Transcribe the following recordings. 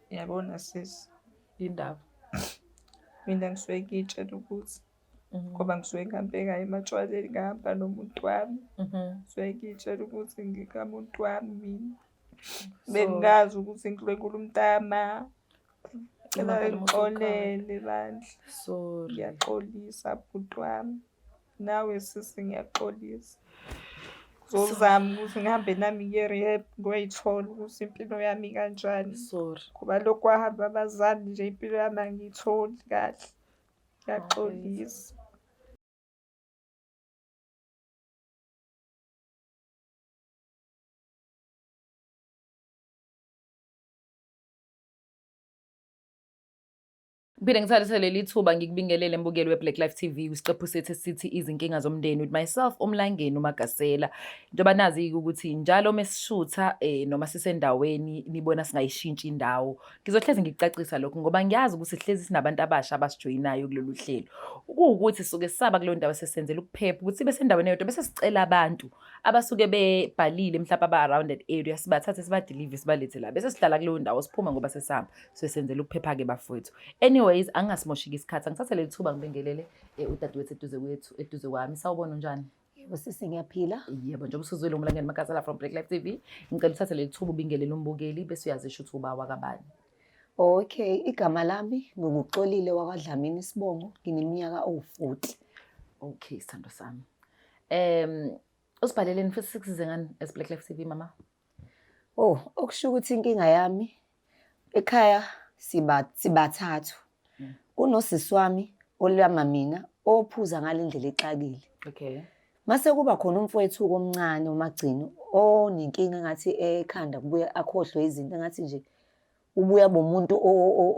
Yabona sisi, Indaba. mina ngisuke ngiy'tshela ukuthi ngoba ngisuke ngihambe ngayo ematshwaleni ngahamba nomuntu wami. Ngisuke ngiy'tshela ukuthi ngikamuntu wami mina. Bengazi ukuthi ngihlwengula umntama. Ngicela ngixolele bandla. Sorry. Ngiyaxolisa bhuti wami. Nawe sisi ngiyaxolisa. Ngizozama ukuthi ngihambe nami ngiye-rehab ngiyoyithola ukuthi impilo yami kanjani. Sorry. Ngoba lokhu kwahamba abazali nje impilo yami angiyitholi kahle. Ngiyaxolisa. Ngiphinde ngithathe leli thuba ngikubingelele mbukeli we-Black Life TV isiqephu sethu esithi izinkinga zomndeni with myself uMlangeni uMagasela. Njengoba nazi ukuthi njalo mesishutha noma sisendaweni nibona singayishintshi indawo. Ngizohlezi ngikucacisa lokho ngoba ngiyazi ukuthi sihlezi sinabantu abasha abasijoyinayo kulolu hlelo. Ukuwukuthi suke sisaba kuleyo ndawo sesenzela ukuphepha ukuthi sibe sendaweni yodwa bese sicela abantu abasuke bebhalile mhlawumbe aba-around that area sibathathe sibadelive sibalethe la bese sihlala kuleyo ndawo siphuma ngoba sesihamba sesenzela ukuphepha-ke bafowethu. Anyways, angingasimoshiki isikhathi. Angithathe leli thuba ngibingelele udadewethu eduze kwami. Sawubona unjani? Yebo sisi ngiyaphila. Yebo, njengoba usuzwile uMlangeni Magasela from Black Life TV. Ngicela uthathe leli thuba ubingelele umbukeli bese uyazisho ukuthi uba wakabani. Okay, igama lami nguXolile wakwaDlamini Sibongo, ngineminyaka ewu-40. Okay, sithando sami. Usibhaleleni futhi sikusize ngani as Black Life TV mama? Oh, okusho ukuthi inkinga yami ekhaya sibathathu. Kunosisi wami olama mina ophuza ngalendlela exakile. Okay. Mase kuba khona umfowethu omncane uMagcino onenkinga ngathi ekhanda kubuya akhohlwe izinto engathi nje ubuya bomuntu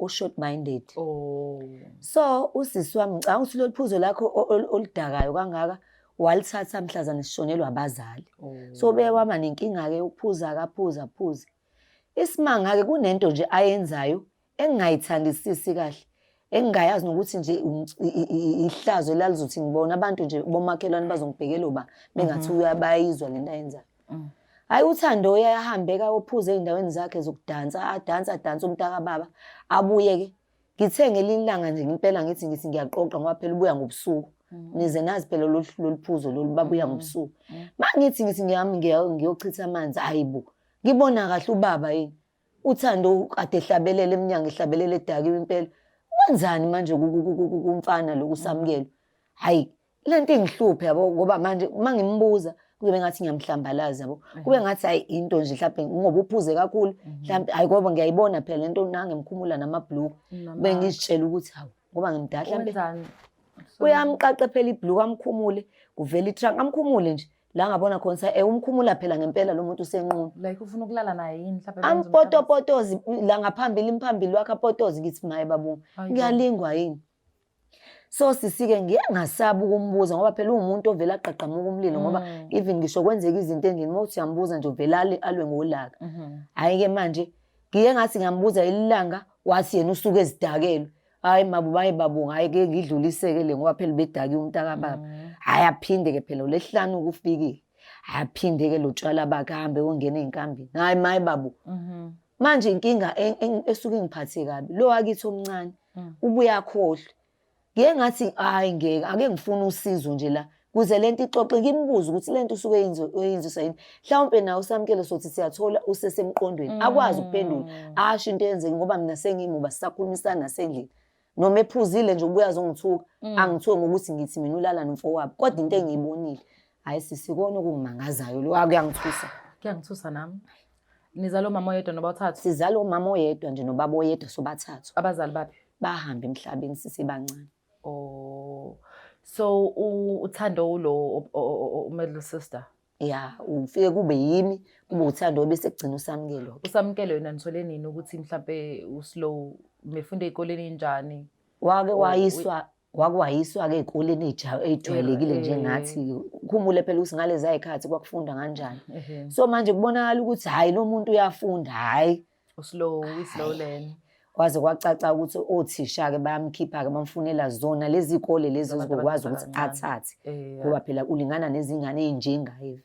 o-short minded. Oh. So usisi wami ngicabanga ukuthi lolu phuzo lakho oludakayo kangaka walithatha mhlazana sishonelwa abazali. So bewama nenkinga-ke ukuphuza akaphuza phuza. Isimanga-ke kunento nje ayenzayo engingayithandisisi kahle. Engingayazi nokuthi nje ihlazo lalizothi ngibona abantu nje bomakhelwane bazongibhekela uba bengathi uyabayizwa lento ayenzayo. Hayi uThando uyahambeka ophuze ey'ndaweni zakhe zokudansa adansa umntaka baba abuye-ke ngithe ngelinye ilanga nje impela ngithi ngiyaqoqa ngoba phela ubuya ngobusuku. Nize nazi phela lolu phuzo lolu babuya ngobusuku. Mangithi ngiyami ngiyochitha amanzi hayibo. Ngibona kahle ubaba yini. uThando kade ehlabelele eminyango ehlabelele edakiwe impela. Wenzani manje kumfana lokusamukela? Hayi, lento ingihluphe yabo ngoba manje mangimbuza kube ngathi ngiyamhlambalaza yabo. Kube ngathi hayi into nje mhlawumbe ngoba uphuze kakhulu mhlawumbe hayi ngoba ngiyayibona phela lento nangemkhumula namabhluku. Bengizitshela ukuthi hawu ngoba ngimdala mhlawumbe uyamqaqa phela ibhluku amkhumule kuvela itrunk amkhumule nje la ngabona khona umkhumula phela ngempela lo muntu usenqunu. Like ufuna ukulala naye yini mhlawumbe ampotopotozi la ngaphambili wakhe apotozi ngithi maye babungu ngiyalingwa yini. So sisike ngiye ngasaba ukumbuza ngoba phela umuntu ovela aqaqamuka umlilo ngoba even ngisho kwenzeka izinto endlini mawuthi uyambuza nje uvela alwe ngolaka. Hayi ke manje ngiye ngathi ngiyambuza ilanga wathi yena usuke ezidakelwe. Hayi babunga hayi ke ngidluliseke le ngoba phela bedakiwe umntaka baba. Hayi aphinde ke phela uLesihlanu kufikile. Aphinde ke lotshwala bakhe ahambe ongena ezinkambini. Hayi maye babu. Manje inkinga esuke ngiphathe kabi lo wakithi omncane ubuya akhohlwe. Ngiye ngathi hayi ngeke ake ngifuna usizo nje la kuze lento ixoxe ngimbuza ukuthi lento usuke yenzisa yini. Mhlawumbe nawe usamkele sothi siyathola usesemqondweni akwazi ukuphendula asho into yenzeke ngoba mina sengimuba sisakhulumisana nasendlini. Noma ephuzile nje ubuya azongithuka angithuke ngokuthi ngithi mina ulala nomfowabo kodwa into engiyibonile hayi sisikona okungimangazayo lo akuyangithusa. Kuyangithusa nami. Nizalo umama oyedwa noba uthathu? Sizalo umama oyedwa nje nobaba oyedwa sobathathu. Abazali baphi? Bahamba emhlabeni sisebancane. Oh. So uThando ulo middle sister? Yeah, ufike kube yimi kube uThando bese kugcina usamukelo. Usamukelo yena nithole nini ukuthi mhlawumbe uslow mefunda ezikoleni enjani? Wakwayiswa ke ezikoleni ejwayelekile njengathi khumule phela usingale zayikhathi kwakufunda kanjani. So manje kubonakala ukuthi hayi lo muntu uyafunda hayi slow lane. Kwaze kwacaca ukuthi othisha ke bayamkhipha ke bamfunela zona lezi izikole lezi zokwazi ukuthi athathe ngoba phela ulingana nezingane ezinjengaye.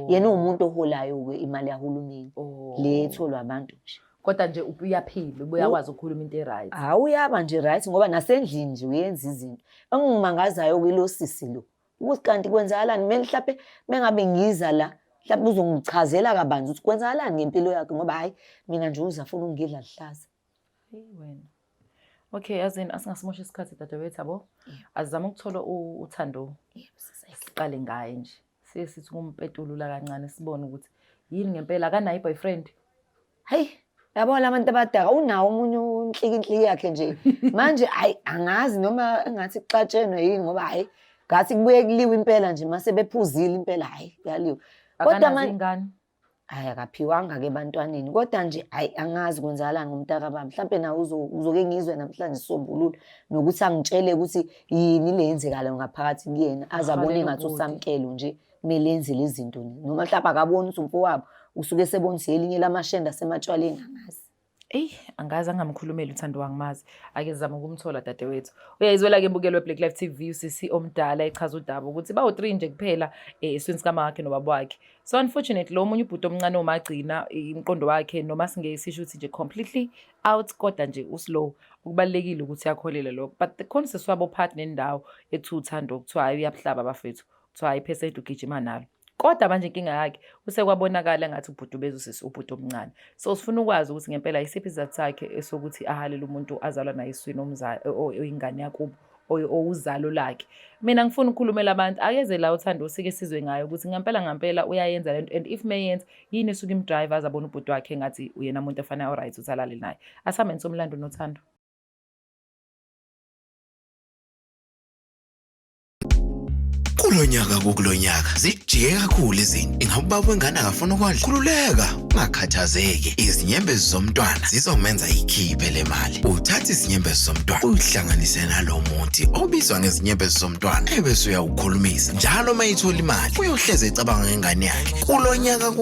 Yena umuntu oholayo ke imali yahulumeni le etholwa abantu nje. Kodwa nje uyaphila, uyakwazi ukukhuluma into e-right. Uyaba nje right ngoba nasendlini nje uyenza izinto. Engimangazayo kilo sisi lo. Ukuthi kanti kwenzakalani mina mhlawumbe mengabe ngiza la mhlawumbe uzongichazela kabanzi ukuthi kwenzakalani ngempilo yakhe ngoba hayi mina nje uzafuna ungidla lihlaza. Wena. Okay, asingasimosha isikhathi dadewethu yabo. Azizama ukuthola uthando. Siqale ngaye nje. Sithi kumpetulula kancane sibone ukuthi yini ngempela akanayo boyfriend. Hayi, yabo labantu abadala unawo umunye unhlikinhliki yakhe nje. Manje hayi angazi noma engathi kuxatshenwe yini ngoba hayi ngathi kubuye kuliwa impela nje mase bephuzile impela hayi kuyaliwa. Kodwa manje hayi akaphiwanga ke bantwaneni kodwa nje hayi angazi kwenzakalani ngomntaka bami mhlawumbe nawe uzoke ngizwe namhlanje sombululo nokuthi angitshele ukuthi yini lenzekala ngaphakathi kuyena azabone ngathi usamkelo nje kumele enze lezi zinto noma mhlawumbe akaboni ukuthi umfowabo usuke sebonise elinye lamashenda sematshwaleni angazi. Angazi angamkhulumeli uthando wangimazi. Ake sizama ukumthola dadewethu. Uyayizwela ke mbukelo weBlack Life TV usisi omdala echaza udaba ukuthi bawu3 nje kuphela esweni sika wakhe nobaba wakhe. So unfortunately lo munye ubhuti omncane omagcina imqondo wakhe noma singesisho ukuthi nje completely out kodwa nje uslow. Ukubalekile ukuthi yakholela lokho. But the concept wabo partner nendawo ethu uthando kuthiwa uyabuhlaba bafethu. Kuthiwa iphesenti ugijima nalo. Kodwa manje inkinga yakhe usekwabonakala ngathi ubhudubeza usisi ubhuti omncane. So sifuna ukwazi ukuthi ngempela isiphi izathu sakhe esokuthi ahalela umuntu azalwa naye iswini omzali oyingane yakubo owuzalo lakhe. Mina ngifuna ukukhulumela abantu akeze la uthando usike sizwe ngayo ukuthi ngempela uyayenza lento and if mayenza yini esuka imdrive azabona ubhuti wakhe ngathi uyena umuntu ofana alright uthalale naye. Asameni somlando nothando. Kulonyaka zijike kakhulu izinto ingabe wengane akafuna ukwadla khululeka ungakhathazeki izinyembezi zomntwana zizomenza ikhiphe le mali uthatha izinyembezi zomntwana uyihlanganise nalo muthi obizwa ngezinyembezi zomntwana ebese uyawukhulumisa njalo mayithola imali uyohleze ecabanga ngengane yakhe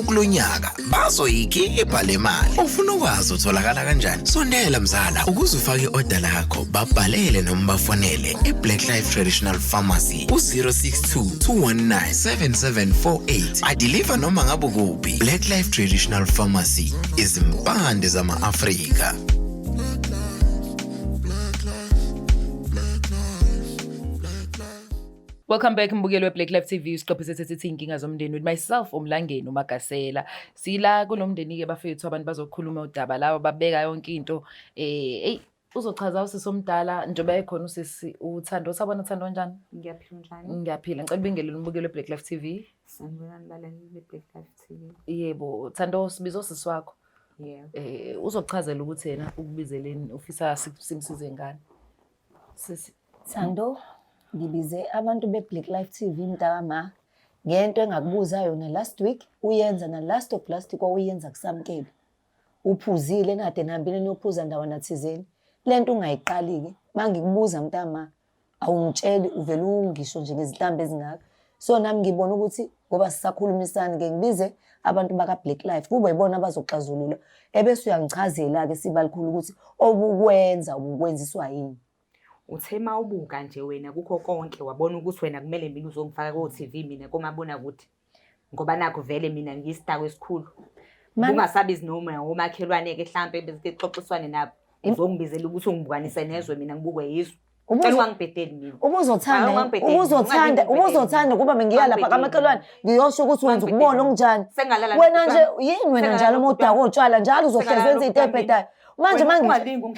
kulonyaka bazoyikhipha le mali ufuna ukwazi utholakala kanjani sondela mzala ukuze ufake i-order lakho babhalele noma bafonele eBlack Life Traditional Pharmacy u062 219 7748 adeliver noma ngabe kuphi. Black Life Traditional Pharmacy izimpande zama-Afrika. Welcome back mbukelo weBlack Life TV isiqephu sethi inkinga zomndeni with myself uMlangeni uMagasela. Sila kunomndeni ke bafethu abantu bazokhuluma udaba lawo babeka yonke into uzochaza usisi omdala njengoba ekhona usisi uthando usabona uthando kanjani? Ngiyaphila njani? Ngiyaphila ngicela ubingelele umbukelo weBlack Life TV. Sanibona nilaleli beBlack Life TV. Yebo Thando sibizo sisi wakho. Yebo. Uzochazela ukuthi yena ukubizeleni ufisa simsize ngani? Sisi Thando ngibize abantu beBlack Life TV mntakama ngento engakubuza yona last week uyenza na last of last kwauyenza kusamkele. Uphuzile nade nihambile niyophuza ndawana thizeni. Lento ungayiqali-ke mangikubuza mntama awungitsheli uvela ungisho nje ngezintambo ezingaka. So nami ngibona ukuthi ngoba sisakhulumisana ke ngibize abantu baka Black Life kube yibona abazoxazulula ebese uyangichazela ke sibalikhulu ukuthi ubukwenziswa yini. Uthema ubuka nje wena kukho konke wabona ukuthi wena kumele mina uzongifaka ku TV mina komabona ukuthi ngoba nakho vele mina ngiyisitako esikhulu. Ungasabi izinoma omakhelwane ke mhlambe bezixoxiswane nabo. Uzongibizela ukuthi ungibukanise nezwe mina ngibukwe yizwe. Ucela ungangibhedeli mina. Ubuzothanda kuba bengiya lapha kamakhelwane ngiyosho ukuthi wenza ukubona onjani. Wena nje yini wena njalo modako otshwala njalo uzohleza wenza into ebhedayo. Manje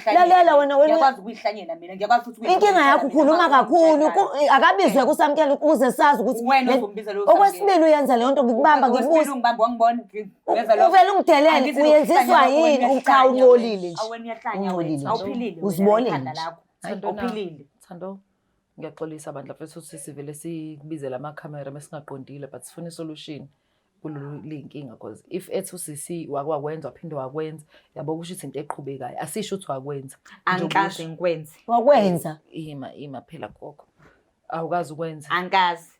lalela wena ngiyakwazi ukuyihlanyela mina ngiyakwazi ukuthi inkinga yakho ukhuluma kakhulu akabizwe kusamkela ukuze sazi ukuthi wena uzombizela lo okwesibili uyenza le nto ngikubamba ngikubuza ungibamba wangibona ngenza lo uvela ungidelele uyenziswa yini cha ungcolile nje awena uyahlanya wena awuphilile uzibone lakho awuphilile Thando ngiyaxolisa bandla mfethu ukuthi sivele sikubizela ama-camera mesingaqondile but sifuna isolution kulolu linkinga because if ethu sisi wakwenza waphinde wakwenza yabo kusho ukuthi into eqhubekayo asisho ukuthi wakwenza angikaze ngikwenze wakwenza ima phela gogo awukazi ukwenza angikazi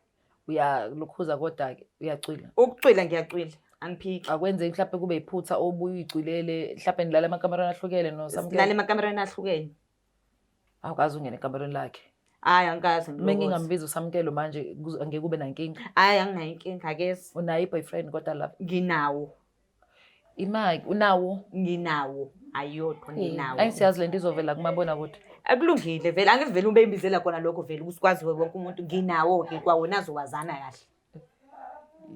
uyalukhuza kodwa ke uyacwila ukucwila ngiyacwila angiphiki akwenze mhlawumbe kube iphutha obuye uyigcwilele mhlawumbe nilala emakamera ahlukene nosamkele nilala emakamera ahlukene awukazi ungene ekamereni lakhe hayi angikazi mengingambiza usamkelo manje angeke kube nankinga hayi anginayo inkinga akezi unayo boyfriend kodwa lapha nginawo imaki unawo nginawo ayodwa nginawo. Ayisiyazi lento izovela kumabona kude. Akulungile vele angivele ube imbizela khona lokho vele usikwazi wonke umuntu nginawo ke kwawona azowazana kahle.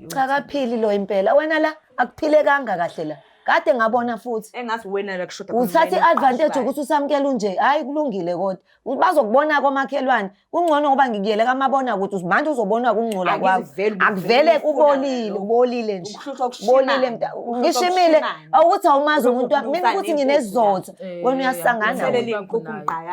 Cha kaphili lo impela wena la akuphilekanga kahle la kade ngabona futhi Engathi wena la kushoda uthatha i-advantage ukuthi usamukela unje hayi kulungile kodwa bazokubona komakhelwane kungcono ngoba ngikuyele kamabona ukuthi manje uzobona kungcola kwakho akuvele ubolile nje bolile ngishimile awukuthi awumazi umuntu wami mina ukuthi nginesizotha wena uyasangana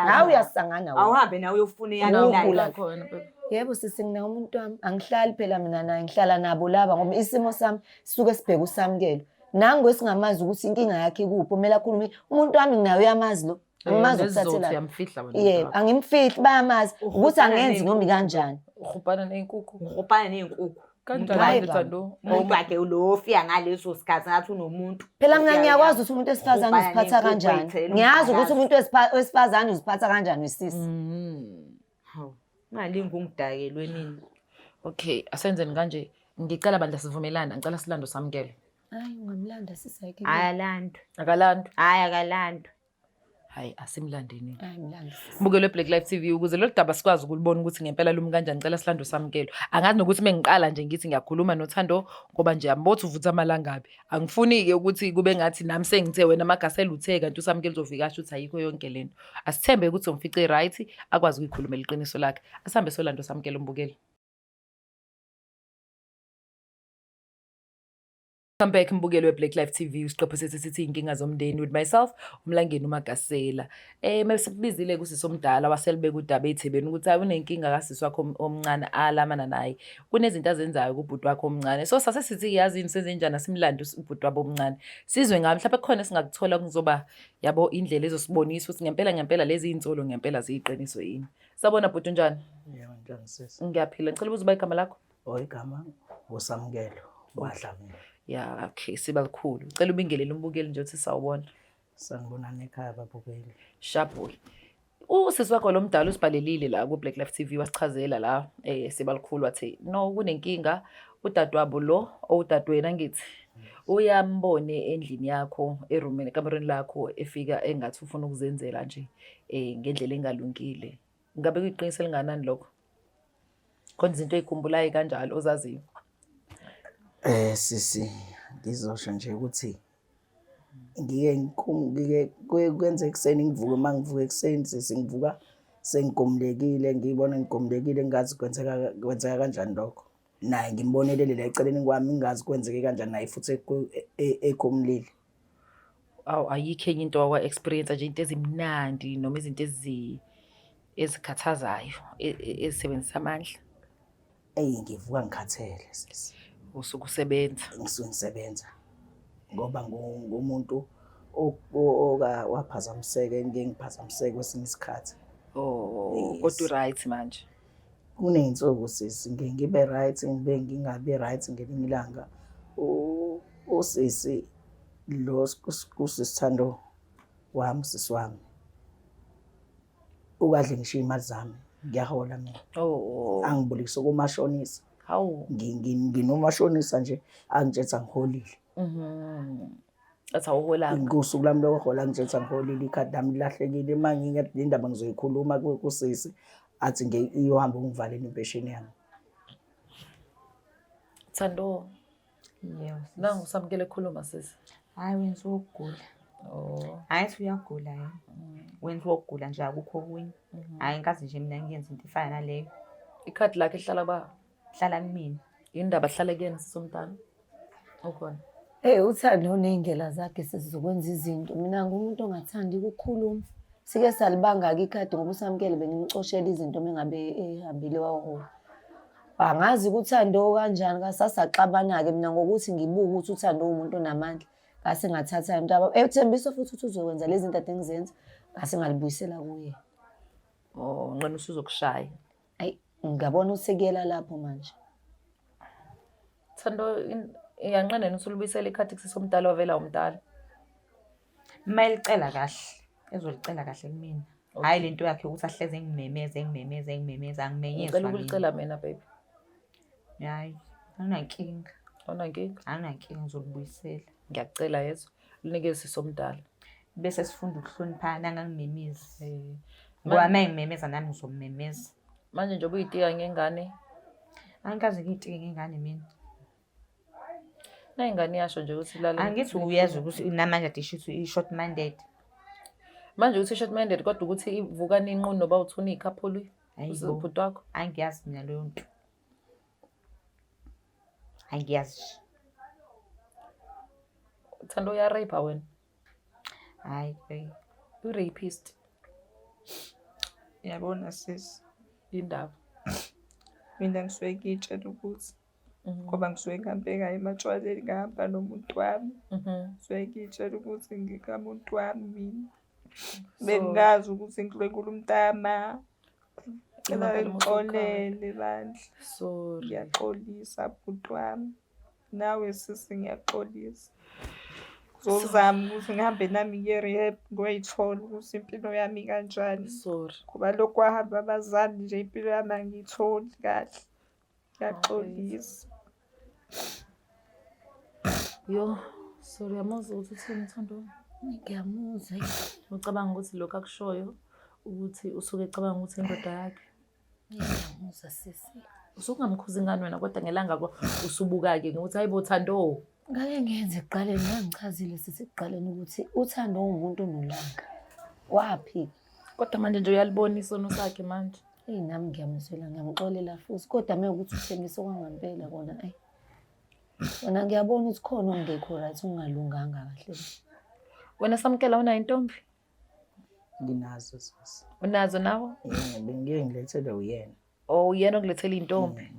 nawe uyasangana awuhambe nawe uyofuna eyakho khona. Yebo sisi ngina umuntu wami angihlali phela mina naye ngihlala nabo laba ngoba isimo sami sisuke sibheke usamukelo nango esingamazi ukuthi inkinga yakhe kuphi kumele akhulume umuntu wami nginayo uyamazi lo angimazi ukuthathela yamfihla wena. yebo angimfihli bayamazi ukuthi angenzi noma kanjani Ukhupana neinkukhu. Ukhupana neinkukhu Kanjani Thando? umuntu wakhe ulofia ngaleso sikhathi ngathi unomuntu phela mina ngiyakwazi ukuthi umuntu wesifazane uziphatha kanjani ngiyazi ukuthi umuntu wesifazane uziphatha kanjani wesisi ngalingi ungidakelwe mina. Okay, asenzeni kanje. Ngicela bandla sivumelana, ngicela silando samukele. hayi ungamlanda sisayike Ayalandwa. Akalandwa. Hayi akalandwa. Hayi asimlandeni. hayi mlanda Bukelwe Black Life TV ukuze lo daba sikwazi ukulibona ukuthi ngempela lumi kanjani ngicela silando samukelo. Angazi nokuthi mengiqala nje ngithi ngiyakhuluma noThando ngoba nje yambothi uvutha amalangabi. Angifuni ke ukuthi kube ngathi nami sengithe wena magasela uthe kanti usamukelo uzofika asho ukuthi ayikho yonke lento. Asithembe ukuthi umfice right akwazi ukuyikhulumela iqiniso lakhe. Asihambe solando samukelo umbukeli. Come back mbukeli we-Black Life TV usiqepho sethu sithi inkinga zomndeni with myself uMlangeni uMagasela. Mesibizile kusisomdala waselibeka udaba eThebeni ukuthi unenkinga kasisi wakho omncane alamana naye. Kunezinto azenzayo kubhuti wakho omncane. So sase sithi yazini senze njani asimlande ubhuti wabo omncane. Sizwe ngami mhlawumbe khona singakuthola kuzoba yabo indlela ezosibonisa ukuthi ngempela lezi insolo ngempela ziyiqiniso yini. Sabona bhuti njani? Yebo njani sisi? Ngiyaphila. Ngicela ubuze igama lakho. Igama uSamukelo Wadlamini. Yeah, okay, siba likhulu. Ngicela ubingelele umbukeli nje uthi sawubona. Sanibonani ekhaya babukeli. Sharply. Usisi wakho lo mdala usibhalelile la ku Black Life TV wasichazela la siba likhulu wathi no kunenkinga udadewabo lo owudadewena ngithi uyambone endlini yakho eroomini ekamereni lakho efika engathi ufuna ukuzenzela nje ngendlela engalungile. Ngabe kuyiqiniso linganani lokho? Khona izinto ezikhumbulayo kanjalo ozaziyo. Sisi ngizosho nje ukuthi ngike kwenze ekseni ngivuke mangivuka ekseni sisi ngivuka sengikomlekile ngibona ngigomlekile ngazi kwenzeka kanjani lokho naye ngimbonelele la eceleni kwami ngazi kwenzeke kanjani naye futhi ekomlile. Ayikho enye into wa experience nje into ezimnandi noma izinto ezikhathazayo ezisebenzisa amandla. Ngivuka ngikhathele sisi. Usuku usebenza. Ngisuke ngisebenza ngoba ngumuntu waphazamiseke ngiphazamiseke kwesinye isikhathi. Kodwa right manje. Kuneyinsuku sisi ngibe right ngingabe right ngelinye ilanga. Usisi lo kusisithando wami sisi wami. Ukadle ngisho imali zami ngiyahola mina. Angibolekisa kumashonisa. Hawu nginomashonisa nje angitshetha ngiholile. Athi awuholanga. Ngosuku lami lokuhola ngitshetha ngiholile ikhadi lami lahlekile manje indaba ngizoyikhuluma kusisi athi iyohamba ungivalele impesheni yami. Thando. Yebo. Nangu usamukele ekhuluma sisi. Hayi wenza ukugula. Hayi uyagula yena. Wenza ukugula nje akukho okunye. Hayi ngikazi nje mina ngiyenza into efana naleyo. Ikhadi lakhe lihlala ba? Hlala kimi. Indaba hlala kuyena sisomntana. Ukhona. Uthando uney'ndlela zakhe sizokwenza izinto mina ngumuntu ongathandi ukukhuluma sike salibanga-ke ikhadi ngoba usamukele bengimcoshela izinto mengabe ehambile wahola. Angazi ukuthi uThando kanjani kasasaxabana-ke mina ngokuthi ngibuke ukuthi uThando umuntu onamandla ngase ngathatha into ethembiso futhi ukuthi uzokwenza lezi zinto ade ngizenza ngase ngalibuyisela kuye. Nqena usuzokushaya. Hayi ngabona usekuyela lapho manje. Thando iyanqena usulubuyisela ikhadi kusisomdala wavela umdala. Mayelicela kahle. Ezolicela kahle kumina. Hayi lento yakhe ukuthi ahleze ngimemeze angimenyezwa. Ngicela ukulicela mina baby. Hayi awunankinga. Awunankinga? Awunankinga ngizolibuyisela. Ngiyacela yezo. Linikeze sisomdala. bese sifunda ukuhloniphana angangimemezi. Manje Ngoba uma ngimemeza nami ngizomemeza. njengoba uyitika ngengane, Angikaze ngiyitike ngengane mina. nayingane yasho nje ukuthi ilale. Angithi uyezwa ukuthi namanje adisho ukuthi i-short minded. Manje ukuthi i-short minded kodwa ukuthi ivuka ninqunu noba uthuna iy'khaphuli Hayibo. ubhuti wakho. Angiyazi mina leyo nto. Angiyazi. Thando uyarape wena. Hayi. U-rapist. Yabona sisi, Indaba. mina ngisuke ngiyitshela ukuthi ngoba ngisuke ngihambe ngayo ematshwaleni ngahamba nomuntu wami. Ngisuke ngiyitshela ukuthi ngikamuntu wami mina. Bengazi ukuthi ngihlwengula umntama. Cela ngixolele bandla. Sorry. Ngiyaxolisa bhuti wami. Nawe sisi ngiyaxolisa. Ngizozama ukuthi ngihambe nami ngiye-rehab ngoyithola ukuthi impilo yami kanjani. Sorry. Ngoba lokhu kwahamba abazali nje impilo yami angiyitholi kahle. Ngiyaxolisa. Yo, sorry yamuzwa ukuthi uthini Thando? Ngiyamuzwa. Ucabanga ukuthi lokhu akushoyo ukuthi usuke ecabanga ukuthi indoda yakhe. Ngiyamuzwa sisi. Usukungamkhuzi ingane wena kodwa ngelanga usubuka-ke ngokuthi hayibo Thando. Ngake ngenze ekuqaleni ngangichazile sisi ekuqaleni ukuthi uThando ungumuntu onolanga. Waphi? Kodwa manje nje uyalibona isono sakhe manje. Nami ngiyamzwela ngiyamxolela futhi kodwa mekuthi uthembisa okwangempela kona wena ngiyabona ukuthi khona ongekho right ungalunganga kahle. Wena Samkela unayo intombi? Nginazo sisi. Unazo nawo? Bengiye ngilethele uyena. Oh, uyena okulethela intombi.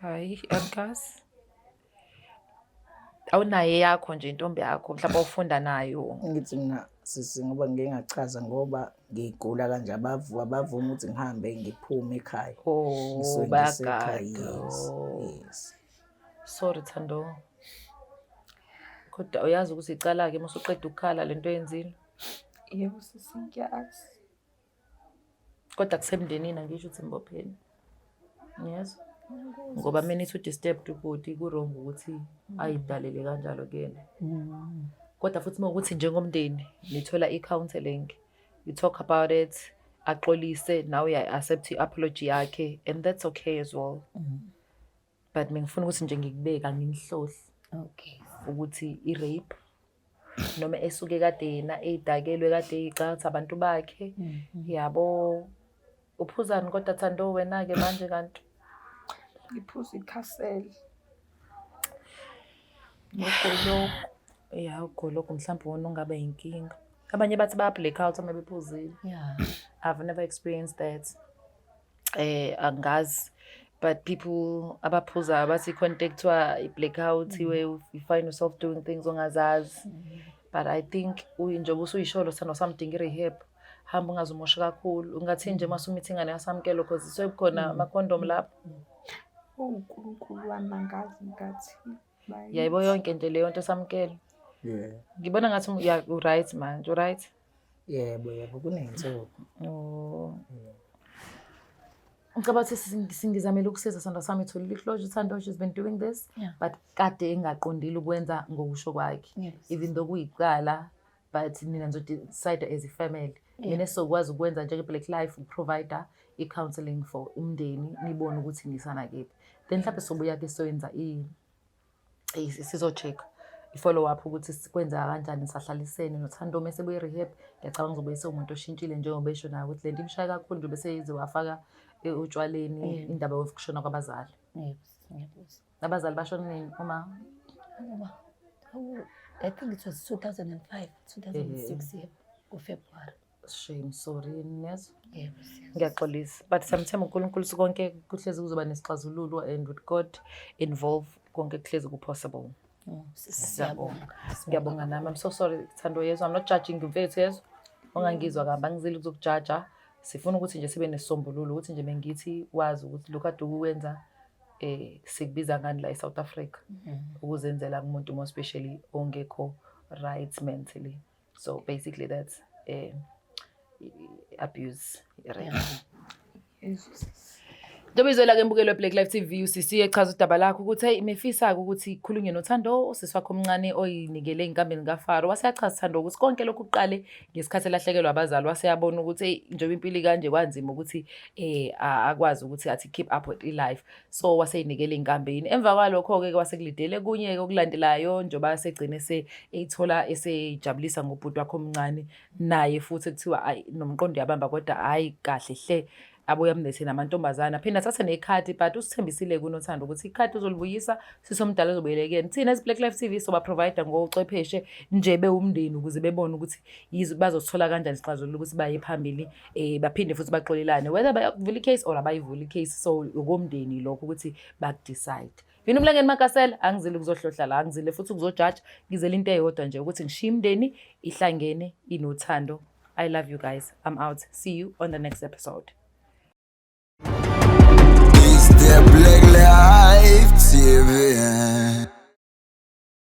Hayi, angazi. Awunaye yakho nje intombi yakho mhlawumbe ufunda nayo. Ngithi mina sisi ngoba ngike ngachaza ngoba ngigula kanje abavuma ukuthi ngihambe ngiphume ekhaya. Oh, Bayagaga. yes. Sorry Thando. Kodwa uyazi ukuthi icala-ke mase uqeda ukukhala lento yenzile. Yebo sisi ngiyazi. Kodwa kusemndenini angisho ukuthi imbopheni. Yes. Ngoba mina ithi disturbed ubhuti ku-wrong ukuthi ayidalele kanjalo kuyena. Kodwa futhi mawukuthi njengomndeni nithola i-counseling, you talk about it, axolise, now uya-accept i-apology yakhe, and that's okay as well. But ngifuna ukuthi nje ngikubeka ngingihlohli. Okay. Ukuthi i-rape noma esuke kade yena eyidakelwe kade eyicatha abantu bakhe. Yabo uphuzani kodwa Thando wena-ke manje kanti? Ngiphuza ikhaseli. Ugoloko. Ya ugoloko mhlawumbe wona ungaba yinkinga. Abanye bathi baya-black out uma bephuzile. Yeah. I've never experienced that. Angazi. But people abaphuza bathi contactwa i-blackout where you find yourself doing things ongazazi. But I think njengoba usuyisholo sano something i-rehab. Hamba ungazumosha kakhulu. Ungathi nje masumithi ingane yasamkelo because sokukhona ama-condom lapho. uNkulunkulu wami angazi ngathi. Yayibo yonke nje leyo nto Samkelo. Yeah. Ngibona ngathi u-right manje, u-right? Yebo kunensuku. Oh. Ngicabanga ukuthi singizamela ukusiza Sandra sami itholile i-closure. Thando she's been doing this, but kade engaqondile ukwenza ngokusho kwakhe. Yes. Even though kuyiqala, but nina nizodecide as a family. Mina sizokwazi ukwenza njenge-Black Life provider i-counseling for umndeni nibone ukuthi nisana kephi. Then mhlawumbe sobuya-ke soyenza sizo-check i-follow up ukuthi sikwenza kanjani sisahlalisene noThando mase buyi-rehab. Ngiyacabanga uzobe sewumuntu oshintshile njengoba esho nawe ukuthi lento imshaya kakhulu nje bese yize wafaka utshwaleni indaba yokushona kwabazali. Ngiyabuzwa. Abazali bashona nini uma? I think it was 2005, 2006 yebo ngoFebruary. Shame, sorry Nez. Yebo. Ngiyaxolisa. But sometimes uNkulunkulu konke kuhlezi kuzoba nesixazululo and with God involved konke kuhlezi ku-possible. Siyabonga. Ngiyabonga nami. I'm so sorry Thando yezwa. I'm not judging you mfethu yezwa. Ongangizwa kabi angizile ukuzokujaja. Sifuna ukuthi nje sibe nesombululo ukuthi nje bengithi wazi ukuthi lokho ade ukwenza sikubiza ngani la eSouth Africa ukuzenzela kumuntu more especially ongekho right mentally. So basically that's abuse. Right? Ntomizela-ke mbukelo we-Black Life TV usisiye echaza udaba lakho ukuthi hey mefisa-ke ukuthi khulunywe noThando usisi wakho omncane oyinikele ey'nkambeni kaFaro waseyachaza Thando ukuthi konke lokhu kuqale ngesikhathi elahlekelwa abazali waseyabona ukuthi hey njengoba impilo kanje kwanzima ukuthi akwazi ukuthi athi keep up with life so waseyinikele ey'nkambeni emva kwalokho-ke wasekulidele kunye-ke okulandelayo njengoba segcine eyithola esejabulisa ngobhuti wakho omncane naye futhi kuthiwa nomqondo yabamba kodwa hhayi kahle hle abuye amlethe namantombazana phinda athathe nekhadi but usithembisile kunoThando ukuthi ikhadi uzolibuyisa sisomdala ezobuyelekeni thina as-Black Life TV soba-provide ngocwepheshe nje bewumndeni ukuze bebone ukuthi bazosithola kanjani isixazululo ukuthi baye phambili baphinde futhi baxolelane whether bayakuvula icase or abayivula icase so okomndeni lokho ukuthi bakudecide. Mina uMlangeni Makasela angizile ukuzohlohla la angizile futhi ukuzojaja ngizele into eyodwa nje ukuthi ngishiya imndeni ihlangene inoThando. I love you guys. I'm out. See you on the next episode. It's the Black Life TV.